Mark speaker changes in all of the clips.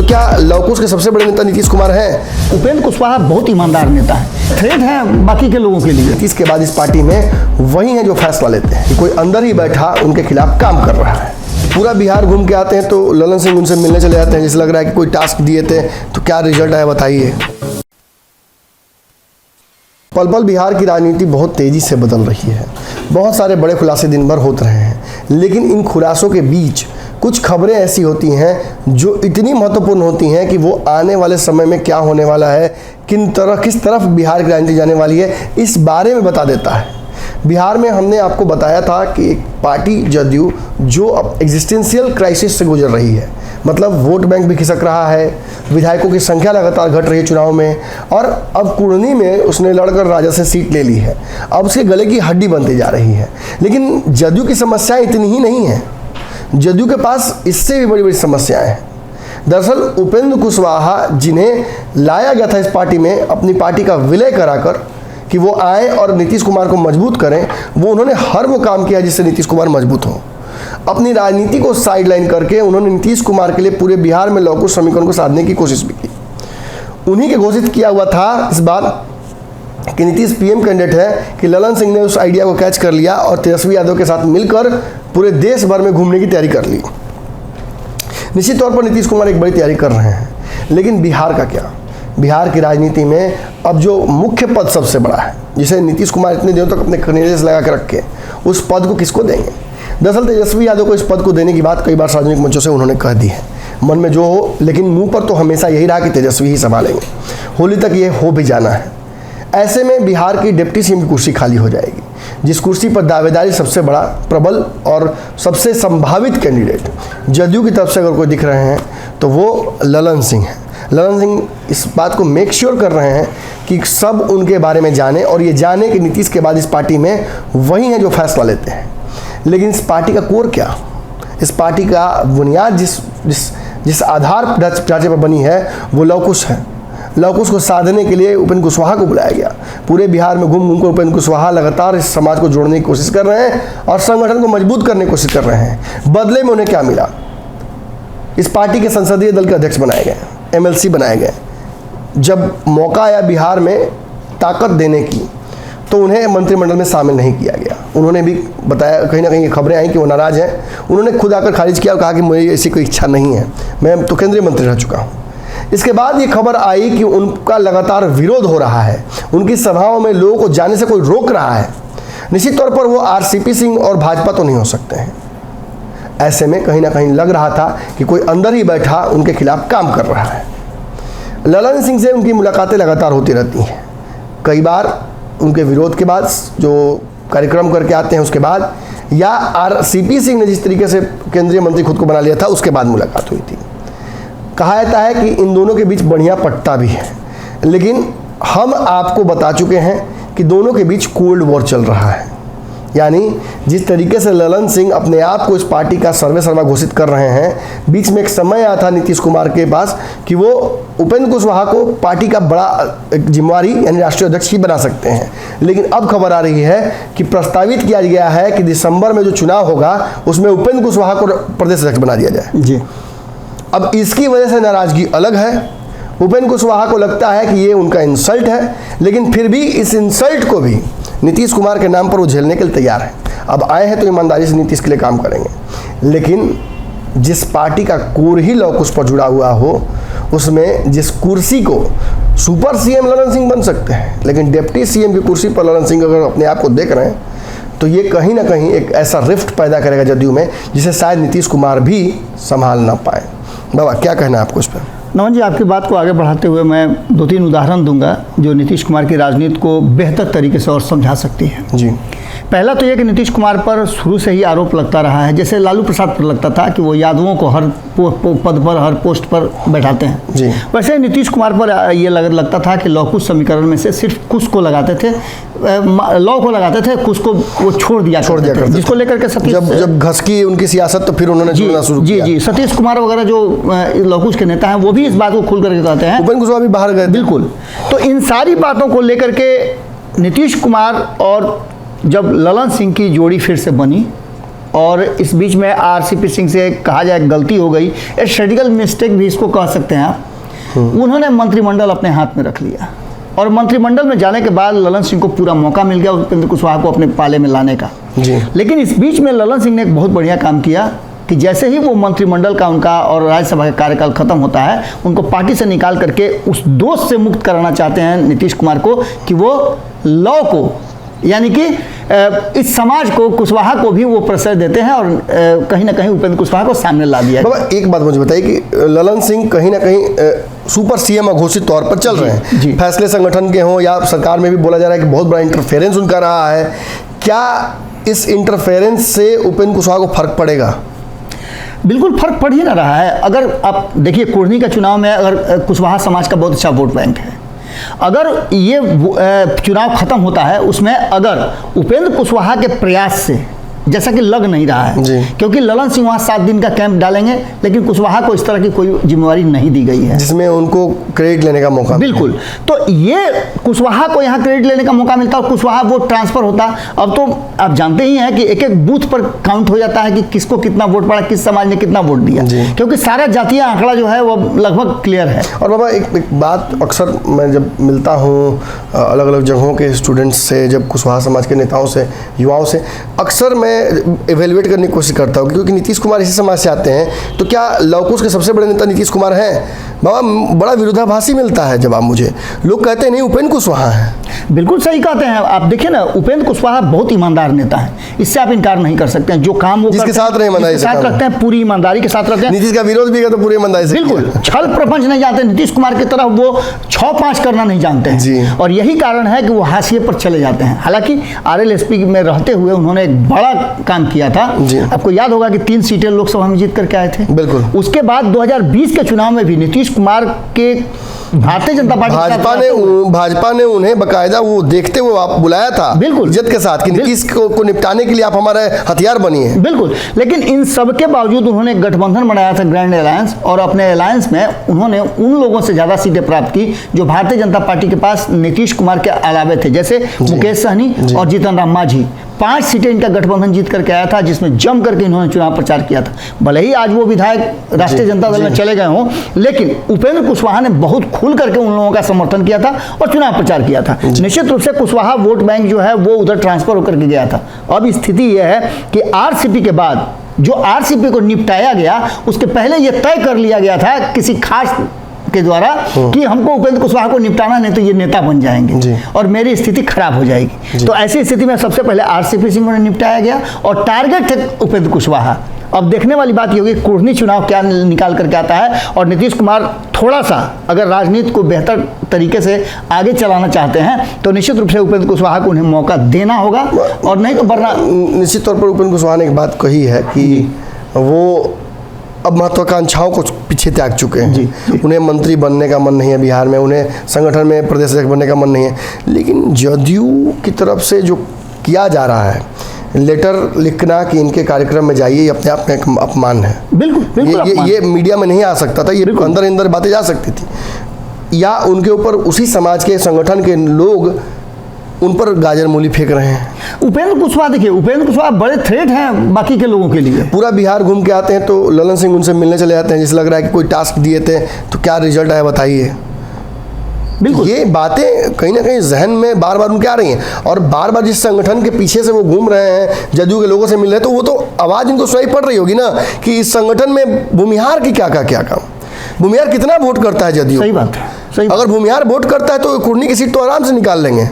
Speaker 1: तो क्या लवकुश के सबसे बड़े नेता नीतीश कुमार हैं?
Speaker 2: उपेंद्र कुशवाहा बहुत ईमानदार नेता है, थ्रेट है बाकी के लोगों के लिए।
Speaker 1: नीतीश के बाद इस पार्टी में वही हैं जो फैसला लेते हैं कि कोई अंदर ही बैठा उनके खिलाफ काम कर रहा है। पूरा बिहार घूम के आते हैं तो ललन सिंह उनसे मिलने चले जाते हैं, जैसे लग रहा है कि कोई टास्क दिए थे। तो क्या रिजल्ट आया बताइए। पल पल बिहार की राजनीति बहुत तेज़ी से बदल रही है। बहुत सारे बड़े खुलासे दिन भर होते रहे हैं, लेकिन इन खुलासों के बीच कुछ खबरें ऐसी होती हैं जो इतनी महत्वपूर्ण होती हैं कि वो आने वाले समय में क्या होने वाला है, किस तरफ बिहार की राजनीति जाने वाली है, इस बारे में बता देता है। बिहार में हमने आपको बताया था कि एक पार्टी जदयू जो अब एग्जिस्टेंशियल क्राइसिस से गुजर रही है, मतलब वोट बैंक भी खिसक रहा है, विधायकों की संख्या लगातार घट रही है चुनाव में, और अब कुर्नी में उसने लड़कर राजद से सीट ले ली है। अब उसके गले की हड्डी बनती जा रही है। लेकिन जदयू की समस्याएं इतनी ही नहीं हैं, जदयू के पास इससे भी बड़ी बड़ी समस्याएं हैं। दरअसल उपेंद्र कुशवाहा, जिन्हें लाया गया था इस पार्टी में अपनी पार्टी का विलय कराकर कि वो आए और नीतीश कुमार को मजबूत करें, वो उन्होंने हर वो काम किया जिससे नीतीश कुमार मजबूत हो। अपनी राजनीति को साइडलाइन करके उन्होंने नीतीश कुमार के लिए पूरे बिहार में लवकुश समीकरण को साधने की कोशिश भी की। उन्हीं के घोषित किया हुआ था इस बार कि नीतीश पीएम कैंडिडेट है कि ललन सिंह ने उस आइडिया को कैच कर लिया और तेजस्वी यादव के साथ मिलकर पूरे देश भर में घूमने की तैयारी कर ली। निश्चित तौर पर नीतीश कुमार एक बड़ी तैयारी कर रहे हैं, लेकिन बिहार का क्या? बिहार की राजनीति में अब जो मुख्य पद सबसे बड़ा है, जिसे नीतीश कुमार इतने दिनों तक अपने निर्देश लगा कर रखे, उस पद को किसको देंगे? दरअसल तेजस्वी यादव को इस पद को देने की बात कई बार सार्वजनिक मंचों से उन्होंने कह दी है, मन में जो हो, लेकिन मुंह पर तो हमेशा यही रहा कि तेजस्वी ही संभालेंगे। होली तक ये हो भी जाना है। ऐसे में बिहार की डिप्टी सीएम की कुर्सी खाली हो जाएगी, जिस कुर्सी पर दावेदारी सबसे बड़ा, प्रबल और सबसे संभावित कैंडिडेट जदयू की तरफ से अगर कोई दिख रहे हैं तो वो ललन सिंह हैं। ललन सिंह इस बात को मेक श्योर कर रहे हैं कि सब उनके बारे में जाने, और ये जाने कि नीतीश के बाद इस पार्टी में वही हैं जो फैसला लेते हैं। लेकिन इस पार्टी का कोर क्या? इस पार्टी का बुनियाद जिस आधार ढांचे पर बनी है वो लवकुश है। लवकुश को साधने के लिए उपेंद्र कुशवाहा को बुलाया गया। पूरे बिहार में घूम कर उपेंद्र कुशवाहा लगातार इस समाज को जोड़ने की कोशिश कर रहे हैं और संगठन को मजबूत करने की कोशिश कर रहे हैं। बदले में उन्हें क्या मिला? इस पार्टी के संसदीय दल के अध्यक्ष बनाए गए, एमएलसी बनाए गए। जब मौका आया बिहार में ताकत देने की, तो उन्हें मंत्रिमंडल में शामिल नहीं किया गया। उन्होंने भी बताया, कहीं ना कहीं खबरें आई कि वो नाराज़ हैं। उन्होंने खुद आकर खारिज किया और कहा कि मुझे ऐसी कोई इच्छा नहीं है, मैं तो केंद्रीय मंत्री रह चुका हूँ। इसके बाद ये खबर आई कि उनका लगातार विरोध हो रहा है, उनकी सभाओं में लोगों को जाने से कोई रोक रहा है। निश्चित तौर पर वो आरसीपी सिंह और भाजपा तो नहीं हो सकते हैं। ऐसे में कहीं ना कहीं लग रहा था कि कोई अंदर ही बैठा उनके खिलाफ काम कर रहा है। ललन सिंह से उनकी मुलाकातें लगातार होती रहती हैं। कई बार उनके विरोध के बाद, जो कार्यक्रम करके आते हैं उसके बाद, या आरसीपी सिंह ने जिस तरीके से केंद्रीय मंत्री खुद को बना लिया था उसके बाद मुलाकात हुई थी। कहा जाता है कि इन दोनों के बीच बढ़िया पट्टा भी है, लेकिन हम आपको बता चुके हैं कि दोनों के बीच कोल्ड वॉर चल रहा है। यानी जिस तरीके से ललन सिंह अपने आप को इस पार्टी का सर्वेसर्वा घोषित कर रहे हैं, बीच में एक समय आया था नीतीश कुमार के पास कि वो उपेंद्र कुशवाहा को पार्टी का बड़ा जिम्मेवारी यानी राष्ट्रीय अध्यक्ष ही बना सकते हैं। लेकिन अब खबर आ रही है कि प्रस्तावित किया गया है कि दिसंबर में जो चुनाव होगा उसमें उपेंद्र कुशवाहा को प्रदेश अध्यक्ष बना दिया जाए जी। अब इसकी वजह से नाराजगी अलग है। उपेंद्र कुशवाहा को लगता है कि ये उनका इंसल्ट है, लेकिन फिर भी इस इंसल्ट को भी नीतीश कुमार के नाम पर वो झेलने के लिए तैयार है। अब आए हैं तो ईमानदारी से नीतीश के लिए काम करेंगे। लेकिन जिस पार्टी का कोर ही लवकुश पर जुड़ा हुआ हो, उसमें जिस कुर्सी को सुपर सीएम ललन सिंह बन सकते हैं, लेकिन डिप्टी सीएम की कुर्सी पर ललन सिंह अगर अपने आप को देख रहे हैं तो ये कहीं ना कहीं एक ऐसा रिफ्ट पैदा करेगा जदयू में, जिसे शायद नीतीश कुमार भी संभाल ना पाए। बाबा, क्या कहना है आपको इस पर?
Speaker 2: नमन जी, आपकी बात को आगे बढ़ाते हुए मैं 2-3 उदाहरण दूंगा जो नीतीश कुमार की राजनीति को बेहतर तरीके से और समझा सकती है
Speaker 1: जी।
Speaker 2: पहला तो ये कि नीतीश कुमार पर शुरू से ही आरोप लगता रहा है, जैसे लालू प्रसाद पर लगता था कि वो यादवों को हर पद पर, हर पोस्ट पर बैठाते हैं
Speaker 1: जी।
Speaker 2: वैसे नीतीश कुमार पर ये लगता था कि लवकुश समीकरण में से सिर्फ कुश को लगाते थे, लौ को लगाते थे, कुश को वो छोड़ दिया करते थे, जिसको लेकर के सतीश
Speaker 1: जब घसकी उनकी सियासत तो फिर उन्होंने छोड़ना शुरू किया।
Speaker 2: जी, सतीश कुमार वगैरह जो लवकुश के नेता हैं वो भी इस बात को खुल करके कहते हैं।
Speaker 1: उपेंद्र कुशवाहा भी बाहर गए।
Speaker 2: बिल्कुल। तो इन सारी बातों को लेकर के नीतीश कुमार और जब ललन सिंह की जोड़ी फिर से बनी और इस बीच में आरसीपी सिंह से कहा जाए गलती हो गई, एक स्ट्रेटेजिकल मिस्टेक भी इसको कह सकते हैं आप। उन्होंने मंत्रिमंडल अपने हाथ में रख लिया और मंत्रिमंडल में जाने के बाद ललन सिंह को पूरा मौका मिल गया उपेंद्र कुशवाहा को अपने पाले में लाने का
Speaker 1: जी।
Speaker 2: लेकिन इस बीच में ललन सिंह ने एक बहुत बढ़िया काम किया कि जैसे ही वो मंत्रिमंडल का उनका और राज्यसभा का कार्यकाल खत्म होता है, उनको पार्टी से निकाल करके उस दोष से मुक्त कराना चाहते हैं नीतीश कुमार को कि वो लॉ को, यानी कि इस समाज को, कुशवाहा को भी वो प्रश्रय देते हैं और कहीं ना कहीं उपेंद्र कुशवाहा को सामने ला दिया।
Speaker 1: बाबा एक बात मुझे बताइए कि ललन सिंह कहीं ना कहीं सुपर सीएम अघोषित तौर पर चल रहे हैं, फैसले संगठन के हों या सरकार में भी बोला जा रहा है कि बहुत बड़ा इंटरफेरेंस उनका रहा है। क्या इस इंटरफेरेंस से उपेंद्र कुशवाहा को फर्क पड़ेगा?
Speaker 2: बिल्कुल फर्क पड़ ही ना रहा है। अगर आप देखिए कुर्नी का चुनाव में अगर कुशवाहा समाज का बहुत अच्छा वोट बैंक है, अगर ये चुनाव खत्म होता है उसमें अगर उपेंद्र कुशवाहा के प्रयास से, जैसा कि लग नहीं रहा है, क्योंकि ललन सिंह वहाँ 7 दिन का कैंप डालेंगे, लेकिन कुशवाहा को इस तरह की कोई जिम्मेवारी नहीं दी गई है
Speaker 1: जिसमें उनको क्रेडिट लेने का मौका।
Speaker 2: बिल्कुल, तो ये कुशवाहा को यहाँ क्रेडिट लेने का मौका मिलता और कुशवाहा वोट ट्रांसफर होता। अब तो आप जानते ही हैं कि एक एक बूथ पर काउंट हो जाता है कि किसको कितना वोट पड़ा, किस समाज ने कितना वोट दिया, क्योंकि सारा जातीय आंकड़ा जो है वो लगभग क्लियर है।
Speaker 1: और बाबा एक बात अक्सर मैं जब मिलता हूँ अलग अलग जगहों के स्टूडेंट्स से, जब कुशवाहा समाज के नेताओं से, युवाओं से, अक्सर मैं एवेल्युएट करने की कोशिश करता हूँ क्योंकि नीतीश कुमार इसी समाज से आते हैं, तो क्या लवकुश के सबसे बड़े नेता नीतीश कुमार हैं? बाबा बड़ा विरोधाभासी मिलता है जवाब मुझे। लोग कहते हैं नहीं उपेंद्र कुशवाहा है।
Speaker 2: बिल्कुल सही कहते हैं आप। देखिए ना, उपेंद्र कुशवाहा बहुत ईमानदार नेता है, इससे आप इनकार नहीं कर सकते हैं। जो काम वो
Speaker 1: जिसके साथ ईमानदारी से
Speaker 2: रखते हैं, पूरी ईमानदारी के साथ रखते हैं।
Speaker 1: नीतीश का विरोध भी किया तो पूरी ईमानदारी से,
Speaker 2: बिल्कुल छल प्रपंच नहीं जानते। नीतीश कुमार की तरह वो 6-5 करना नहीं जानते हैं और यही कारण है कि वो हाशिए पर चले जाते हैं। हालांकि RLSP में रहते हुए उन्होंने एक बड़ा काम किया था। आपको याद होगा कि 3 सीटें लोकसभा में जीत करके आए थे।
Speaker 1: बिल्कुल।
Speaker 2: उसके बाद 2020 के चुनाव में भी नीतीश कुमार के भारतीय जनता पार्टी
Speaker 1: भाजपा ने उन्हें बकायदा वो देखते हुए आप बुलाया था, बिल्कुल इज्जत के साथ कि नीतीश को निपटाने के लिए आप हमारे हथियार बनिए।
Speaker 2: बिल्कुल, लेकिन इन सब के बावजूद उन्होंने गठबंधन बनाया था, ग्रैंड अलायंस, और अपने अलायंस में उन्होंने उन लोगों से ज्यादा सीटें प्राप्त की जो भारतीय जनता पार्टी के पास नीतीश कुमार के अलावे थे, जैसे मुकेश सहनी और जीतन राम मांझी। 5 सीटें इनका गठबंधन जीत करके आया था, जिसमें जम करके इन्होंने चुनाव प्रचार किया था। भले ही आज वो विधायक राष्ट्रीय जनता दल में चले गए हों, लेकिन उपेंद्र कुशवाहा ने बहुत खुल करके उन लोगों का समर्थन किया था और चुनाव प्रचार किया था। निश्चित रूप से कुशवाहा वोट बैंक जो है वो उधर ट्रांसफर होकर के गया था। अब स्थिति यह है कि RCP के बाद जो RCP को निपटाया गया, उसके पहले यह तय कर लिया गया था किसी खास के द्वारा कि हमको उपेंद्र कुशवाहा को निपटाना, नहीं तो ये नेता बन जाएंगे और मेरी स्थिति खराब हो जाएगी। तो ऐसी स्थिति में सबसे पहले RCP सिंह को निपटाया गया और टारगेट थे उपेंद्र कुशवाहा। अब देखने वाली बात ये होगी कुर्नी चुनाव क्या निकाल करके आता है और नीतीश कुमार थोड़ा सा अगर राजनीति को बेहतर तरीके से आगे चलाना चाहते हैं तो निश्चित रूप से उपेंद्र कुशवाहा को उन्हें मौका देना होगा, और नहीं तो वरना।
Speaker 1: निश्चित तौर पर उपेंद्र कुशवाहा ने एक बात कही है कि वो अब महत्वाकांक्षाओं को पीछे त्याग चुके हैं। उन्हें मंत्री बनने का मन नहीं है बिहार में, उन्हें संगठन में प्रदेश अध्यक्ष बनने का मन नहीं है, लेकिन जदयू की तरफ से जो किया जा रहा है, लेटर लिखना कि इनके कार्यक्रम में जाइए, अपने आप में एक अपमान है। बिल्कुल ये मीडिया में नहीं आ सकता था, ये अंदर अंदर बातें जा सकती थी, या उनके ऊपर उसी समाज के संगठन के लोग उन पर गाजर मूली फेंक रहे हैं।
Speaker 2: उपेंद्र कुशवाहा, देखिए उपेंद्र कुशवाहा बड़े थ्रेट हैं बाकी के लोगों के लिए।
Speaker 1: पूरा बिहार घूम के आते हैं तो ललन सिंह उनसे मिलने चले जाते हैं, जैसे लग रहा है कि कोई टास्क दिए थे तो क्या रिजल्ट आया बताइए। बिल्कुल, ये बातें कहीं ना कहीं जहन में बार बार उनके आ रही हैं, और बार बार जिस संगठन के पीछे से वो घूम रहे हैं, जदयू के लोगों से मिल रहे हैं, तो वो तो आवाज़ इनको सुनाई पड़ रही होगी ना कि इस संगठन में भूमिहार की क्या काम। भूमिहार कितना वोट करता है जदयू?
Speaker 2: सही बात है।
Speaker 1: अगर भूमिहार वोट करता है तो कुर्नी की सीट तो आराम से निकाल लेंगे,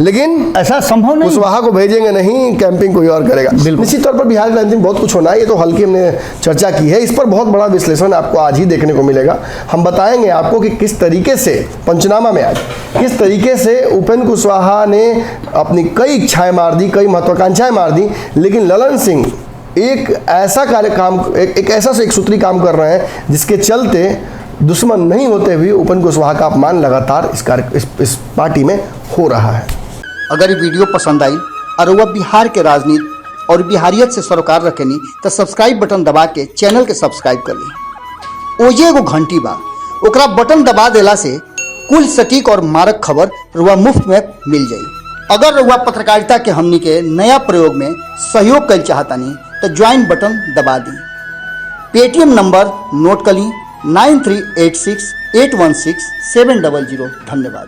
Speaker 1: लेकिन
Speaker 2: ऐसा संभव नहीं।
Speaker 1: कुशवाहा को भेजेंगे नहीं, कैंपिंग कोई और करेगा। निश्चित तौर पर बिहार की राजनीति में बहुत कुछ होना है, ये तो हल्की हमने चर्चा की है। इस पर बहुत बड़ा विश्लेषण आपको आज ही देखने को मिलेगा। हम बताएंगे आपको कि किस तरीके से पंचनामा में आज किस तरीके से उपेंद्र कुशवाहा ने अपनी कई इच्छाएं मार दी, कई महत्वाकांक्षाएं मार दी, लेकिन ललन सिंह एक ऐसा एक ऐसा से एक सूत्री काम कर रहे हैं जिसके चलते दुश्मन नहीं होते हुए उपेंद्र कुशवाहा का अपमान लगातार इस पार्टी में हो रहा है।
Speaker 3: अगर ये वीडियो पसंद आई और वह बिहार के राजनीति और बिहारियत से सरोकार रखेनी तो सब्सक्राइब बटन दबा के चैनल के सब्सक्राइब कर ली। ओजे एगो घंटी बा, ओकरा बटन दबा देला से कुल सटीक और मारक खबर रुआ मुफ्त में मिल जाई। अगर रुआ पत्रकारिता के हमनी के नया प्रयोग में सहयोग कर चाहतानी तो ज्वाइन बटन दबा दी। पेटीएम नंबर नोट कर ली 9386816700। धन्यवाद।